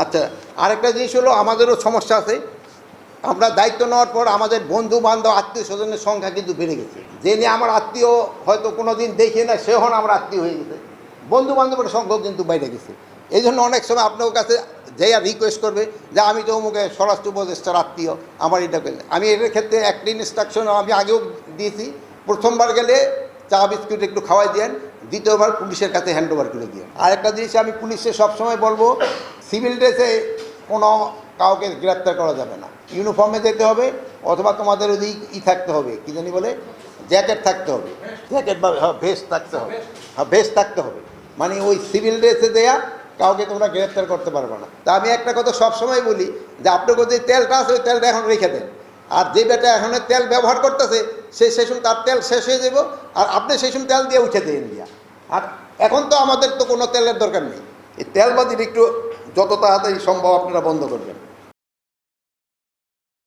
আচ্ছা, আরেকটা জিনিস হলো আমাদেরও সমস্যা আছে। আমরা দায়িত্ব নেওয়ার পর আমাদের বন্ধু বান্ধব আত্মীয় স্বজনের সংখ্যা কিন্তু বেড়ে গেছে। যে নিয়ে আমার আত্মীয় হয়তো কোনো দিন দেখে না, সে হন আমার আত্মীয় হয়ে গেছে। বন্ধু বান্ধবের সংখ্যাও কিন্তু বেড়ে গেছে। এই জন্য অনেক সময় আপনার কাছে যে আর রিকোয়েস্ট করবে যে আমি তো অমুকে স্বরাষ্ট্র উপদেষ্টার আত্মীয়, আমার এটা করে। আমি এটার ক্ষেত্রে একটা ইনস্ট্রাকশন আমি আগেও দিয়েছি, প্রথমবার গেলে চা বিস্কুট একটু খাওয়াই দেন, দ্বিতীয়বার পুলিশের কাছে হ্যান্ড ওভার করে দিয়ে। আরেকটা জিনিস আমি পুলিশে সবসময় বলবো, সিভিল ড্রেসে কোনো কাউকে গ্রেপ্তার করা যাবে না, ইউনিফর্মে যেতে হবে, অথবা তোমাদের ওই থাকতে হবে, কী জানি বলে, জ্যাকেট থাকতে হবে, জ্যাকেট বা ভেস্ট থাকতে হবে, ভেস্ট থাকতে হবে। মানে ওই সিভিল ড্রেসে দেয়া কাউকে তোমরা গ্রেপ্তার করতে পারবে না। তা আমি একটা কথা সবসময় বলি যে আপনাকে যে তেলটা আছে ওই তেলটা এখন রেখে দেন, আর যে বেটা এখন তেল ব্যবহার করতেছে সেই সময় তার তেল শেষ হয়ে যাব, আর আপনি সেই সময় তেল দিয়ে উঠে দেন দিয়া। আর এখন তো আমাদের তো কোনো তেলের দরকার নেই, এই তেলবাজির একটু যত তাড়াতাড়ি সম্ভব আপনারা বন্ধ করবেন।